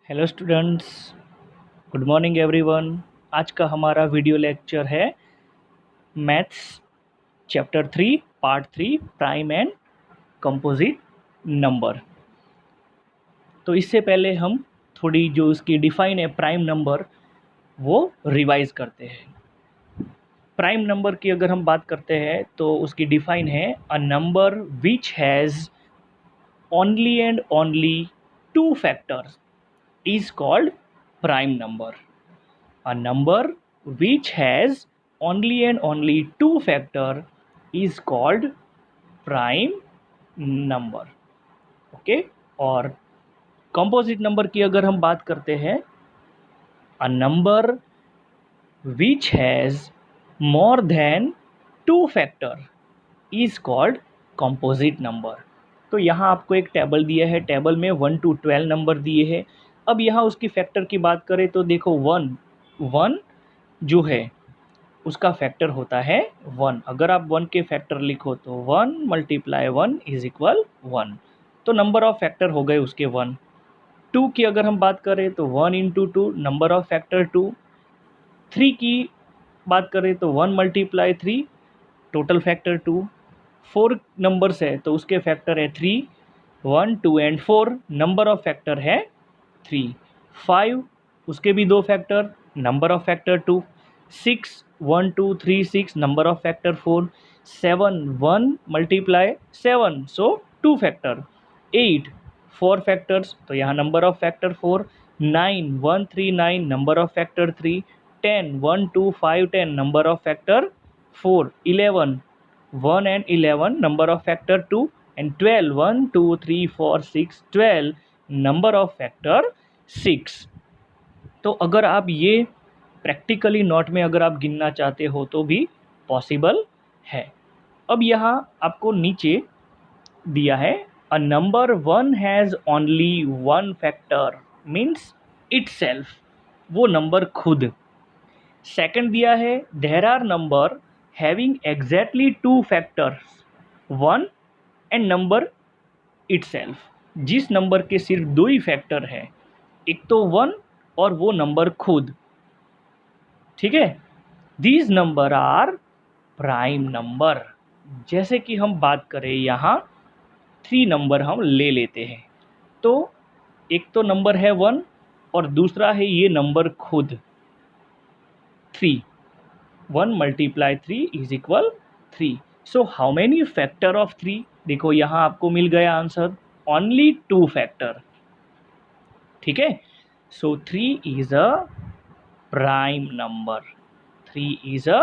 Hello students, good morning everyone. आज का हमारा वीडियो लेक्चर है maths chapter 3 part 3 prime and composite number. तो इससे पहले हम थोड़ी जो उसकी डिफाइन है प्राइम नंबर वो रिवाइज करते हैं। प्राइम नंबर की अगर हम बात करते हैं तो उसकी डिफाइन है a number which has only and only two factors is called prime number. A number which has only and only two factor is called prime number. Okay? और composite number की अगर हम बात करते हैं, a number which has more than two factor is called composite number. तो यहाँ आपको एक टेबल दिया है, टेबल में 1 to 12 नंबर दिए हैं। अब यहाँ उसकी फैक्टर की बात करें तो देखो वन जो है उसका फैक्टर होता है 1। अगर आप 1 के फैक्टर लिखो तो 1 × 1 इज इक्वल 1, तो नंबर ऑफ फैक्टर हो गए उसके 1। 2 की अगर हम बात करें तो 1 × 2 नंबर ऑफ फैक्टर 2। 3 की बात करें तो 1 × 3 टोटल फैक्टर 2। 4 नंबर्स है तो उसके फैक्टर है 3, 1, 2 एंड 4 नंबर ऑफ फैक्टर है 3। 5 उसके भी दो factor, number of factor 2। 6 1 2 3 6 number of factor 4। 7 1 × 7 so 2 factor. 8 4 factors तो यहाँ number of factor 4। 9 1 3 9 number of factor 3। 10 1 2 5 10 number of factor 4। 11 1 and 11 number of factor 2 and 12 1 2 3 4 6 12 number of factor 6। तो अगर आप ये प्रैक्टिकली नोट में अगर आप गिनना चाहते हो तो भी पॉसिबल है। अब यहाँ आपको नीचे दिया है a number one has only one factor means itself, वो नंबर खुद। सेकंड दिया है there are number having exactly two factors, one and number itself, जिस नंबर के सिर्फ दो ही फैक्टर है, एक तो वन और वो नंबर खुद। ठीक है, these number are prime number. जैसे कि हम बात करें यहाँ 3 नंबर हम ले लेते हैं, तो एक तो नंबर है 1 और दूसरा है ये नंबर खुद 3। 1 × 3 is equal 3। So how many factor of 3? देखो यहाँ आपको मिल गया आंसर, ओनली 2 फैक्टर। ठीक है, सो 3 is a prime number. 3 is a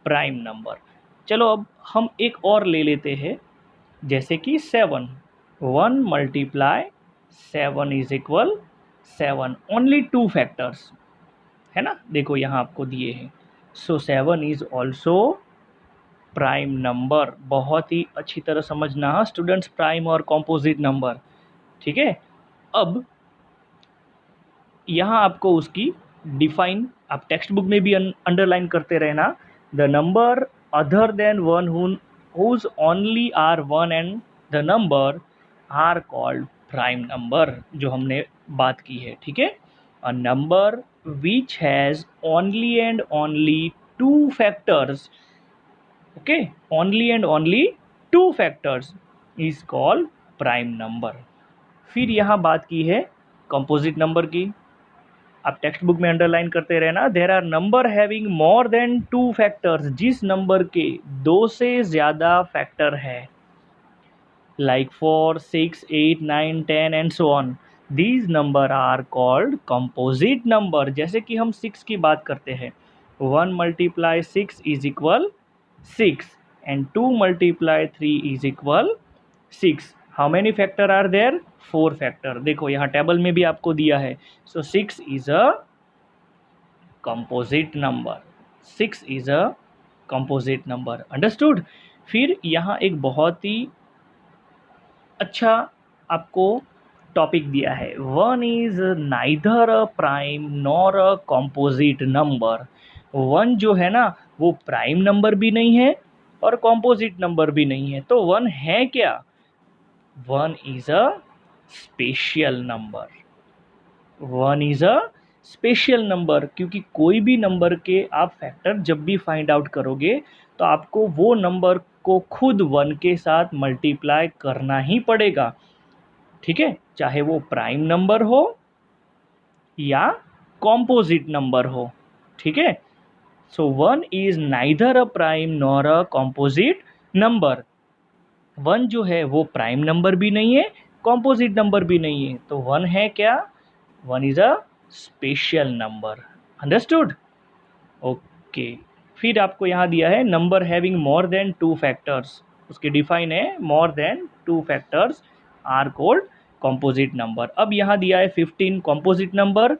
prime number. चलो अब हम एक और ले लेते हैं, जैसे कि 7। 1 × 7 इज इक्वल 7, ओनली 2 फैक्टर्स है ना। देखो यहाँ आपको दिए हैं, सो 7 इज ऑल्सो प्राइम नंबर। बहुत ही अच्छी तरह समझना है स्टूडेंट्स, प्राइम और कॉम्पोजिट नंबर। ठीक है, अब यहाँ आपको उसकी डिफाइन आप टेक्स्ट बुक में भी अंडरलाइन करते रहना। The number other than one whose only are one and the number are called prime number, जो हमने बात की है। ठीक है, a number which has only and only two factors, okay, only and only two factors is called prime number. फिर यहाँ बात की है कंपोजिट नंबर की, आप टेक्स्ट बुक में अंडरलाइन करते रहना। There are number having more than two factors, जिस नंबर के दो से ज़्यादा फैक्टर है, like 4 6 8 9 10 and so on, these number are called composite number. जैसे कि हम 6 की बात करते हैं, 1 × 6 is equal 6 and 2 × 3 is equal 6। How many factor are there? 4 factor. देखो यहाँ टेबल में भी आपको दिया है, so 6 is a composite number. 6 is a composite number, understood. फिर यहाँ एक बहुत ही अच्छा आपको टॉपिक दिया है, one is neither a prime nor a composite number. One जो है ना वो प्राइम नंबर भी नहीं है और कॉम्पोजिट नंबर भी नहीं है, तो वन है क्या? One is a special number. One is a special number, क्योंकि कोई भी नंबर के आप फैक्टर जब भी फाइंड आउट करोगे तो आपको वो नंबर को खुद वन के साथ मल्टीप्लाई करना ही पड़ेगा, ठीक है, चाहे वो प्राइम नंबर हो या कॉम्पोजिट नंबर हो, ठीक है। So one is neither a prime nor a composite number. One जो है वो प्राइम नंबर भी नहीं है, कॉम्पोजिट नंबर भी नहीं है, तो वन है क्या? One is a special number. Understood? Okay. फिर आपको यहाँ दिया है number having more than two factors, उसके डिफाइन है more than two factors are called composite number. अब यहाँ दिया है 15 कॉम्पोजिट नंबर।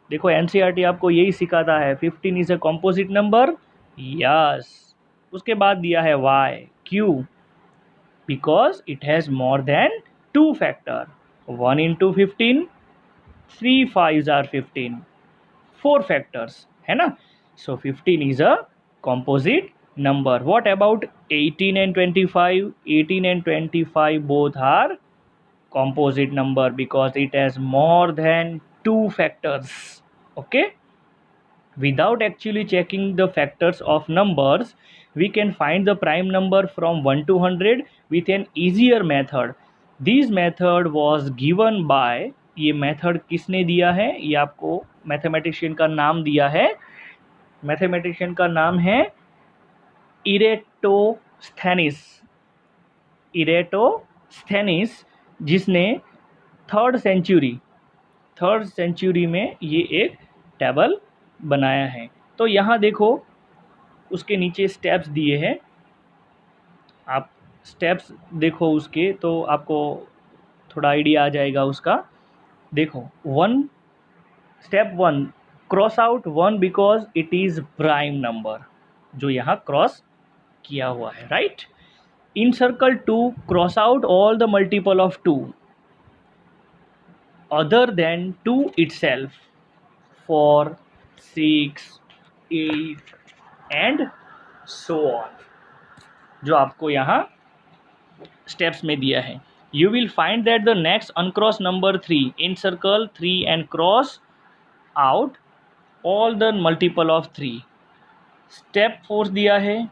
देखो एनसीईआरटी आपको यही सिखाता है, 15 is a composite number. Yes. उसके बाद दिया है वाई, क्यों? Because it has more than two factor. 1 into 15, 3 5s are 15, 4 factors है ना। So 15 is a composite number. What about 18 and 25? 18 and 25 both are composite number because it has more than two factors. Okay, without actually checking the factors of numbers, we can find the prime number from 1 to 100 with an easier method. This method was given by, ये method किसने दिया है? ये आपको mathematician का नाम दिया है, मैथमेटिशियन का नाम है इरेटोस्थेनिस। इरेटोस्थेनिस, जिसने थर्ड सेंचुरी में ये एक टेबल बनाया है। तो यहाँ देखो उसके नीचे स्टेप्स दिए हैं, आप स्टेप्स देखो उसके तो आपको थोड़ा आइडिया आ जाएगा उसका। देखो one, step one, cross out one because it is prime number, जो यहाँ क्रॉस किया हुआ है, right. In circle 2, cross out all the multiple of 2 other than 2 itself, 4, 6, 8 and so on, जो आपको यहाँ स्टेप्स में दिया है। You will find that the next uncross number 3, encircle 3 and cross out all the multiple of 3। Step 4 दिया है,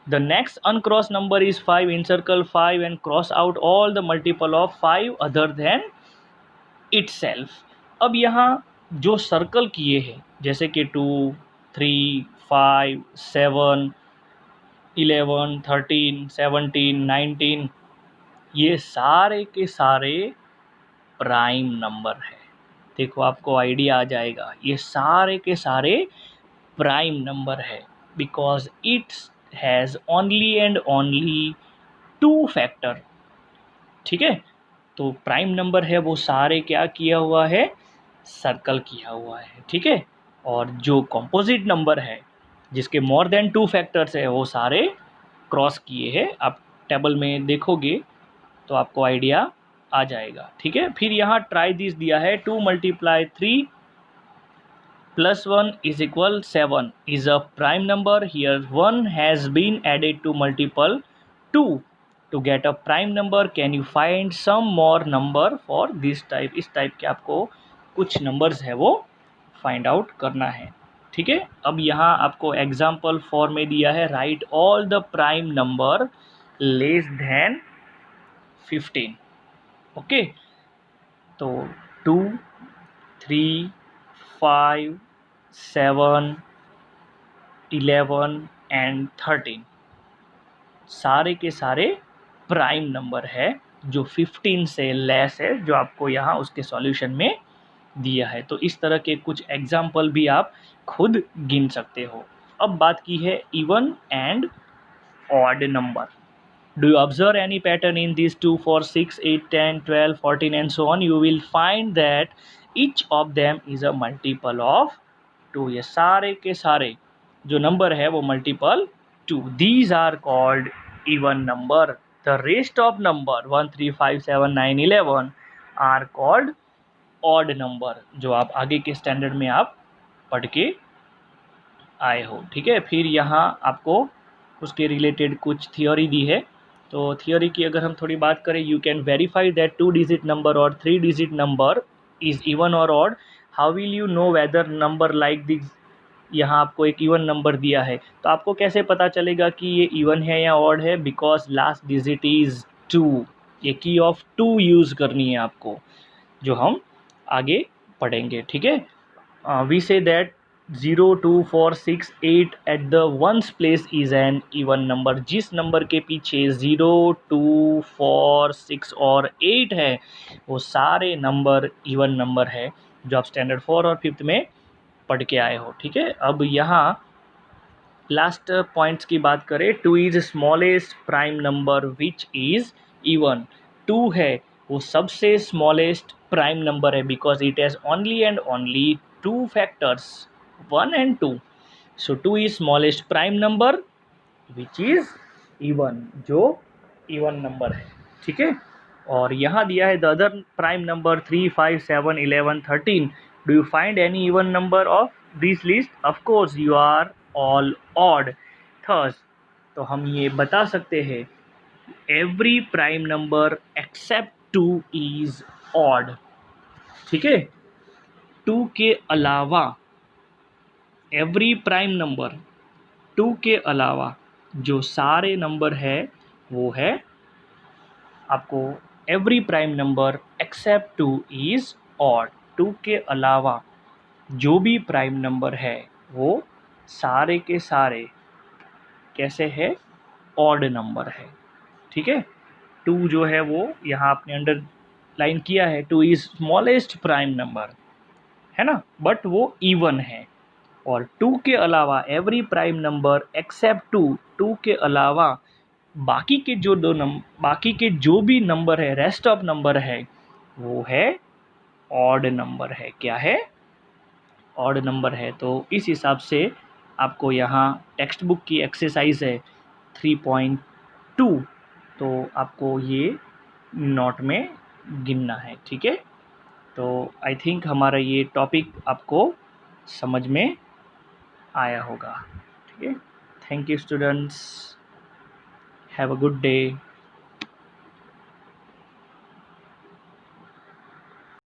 the next uncross number is 5, encircle 5 and cross out all the multiple of 5 other than itself. अब यहाँ जो circle किए हैं जैसे कि 2, 3, 5, 7, 11, 13, 17, 19, ये सारे के सारे प्राइम नंबर है। देखो आपको आइडिया आ जाएगा, ये सारे के सारे प्राइम नंबर है because it's has only and only two factor, ठीक है। तो प्राइम नंबर है वो सारे क्या किया हुआ है? सर्कल किया हुआ है, ठीक है। और जो कॉम्पोजिट नंबर है जिसके मोर देन टू फैक्टर्स है वो सारे क्रॉस किए हैं। आप टेबल में देखोगे तो आपको आइडिया आ जाएगा, ठीक है। फिर यहाँ ट्राई दिस दिया है, 2 × 3 + 1 = 7 is a prime number. Here 1 has been added to multiple 2 to get a prime number. Can you find some more number for this type? इस टाइप के आपको कुछ नंबर्स है वो फाइंड आउट करना है, ठीक है। अब यहाँ आपको एग्जाम्पल 4 में दिया है, right all the prime number less than 15। Okay, तो 2, 3, 5, 7, 11 एंड 13 सारे के सारे प्राइम नंबर है जो 15 से लेस है, जो आपको यहाँ उसके सॉल्यूशन में दिया है। तो इस तरह के कुछ एग्जाम्पल भी आप खुद गिन सकते हो। अब बात की है even and odd number. Do you observe any pattern in these 2, 4, 6, 8, 10, 12, 14 and so on? You will find that each of them is a multiple of 2। ये सारे के सारे जो नंबर है वो multiple 2। These are called even number. The rest of number 1, 3, 5, 7, 9, 11 are called odd number, जो आप आगे के स्टैंडर्ड में आप पढ़ के आए हो, ठीक है। फिर यहाँ आपको उसके रिलेटेड कुछ थियोरी दी है। तो थियोरी की अगर हम थोड़ी बात करें, you can verify that 2 digit number और 3 डिजिट नंबर इज़ इवन और odd how will you know whether number like this, यहाँ आपको एक इवन नंबर दिया है तो आपको कैसे पता चलेगा कि ये इवन है या ऑड है, बिकॉज लास्ट डिजिट इज़ 2। ये की ऑफ 2 यूज़ करनी है आपको, जो हम आगे पढ़ेंगे, ठीक है। We see that 0, 2, 4, 6, 8 at the ones place is an even number. जिस नंबर के पीछे 0, 2, 4, 6 और 8 है वो सारे नंबर इवन नंबर है, जो आप स्टैंडर्ड 4 और 5th में पढ़ के आए हो, ठीक है। अब यहाँ लास्ट पॉइंट्स की बात करें, 2 is smallest prime number which is even. 2 है वो सबसे स्मॉलेस्ट प्राइम नंबर है, because it has only and only 2 factors, 1 and 2। So 2 is smallest prime number which is even, जो इवन नंबर है, ठीक है। और यहाँ दिया है the other prime number 3, 5, 7, 11, 13। Do you find any even number of this list? Of course you are all odd. Thus, तो हम ये बता सकते हैं every prime number except 2 is odd, ठीक है। 2 के अलावा एवरी प्राइम नंबर, 2 के अलावा जो सारे नंबर है वो है आपको every prime number except 2 is odd. 2 के अलावा जो भी प्राइम नंबर है वो सारे के सारे कैसे है, ऑड नंबर है, ठीक है। 2 जो है वो यहाँ आपने अंडरलाइन किया है, 2 इज़ स्मॉलेस्ट प्राइम नंबर, है ना, बट वो इवन है। और 2 के अलावा एवरी प्राइम नंबर एक्सेप्ट 2, 2 के अलावा बाकी के बाकी के जो भी नंबर है, रेस्ट ऑफ नंबर है वो है ऑड नंबर है। क्या है? ऑड नंबर है। तो इस हिसाब से आपको यहाँ टेक्स्ट बुक की एक्सरसाइज है 3.2, तो आपको ये नोट में गिनना है, ठीक है। तो आई थिंक हमारा ये टॉपिक आपको समझ में आया होगा, ठीक है। Thank you students, have a good day.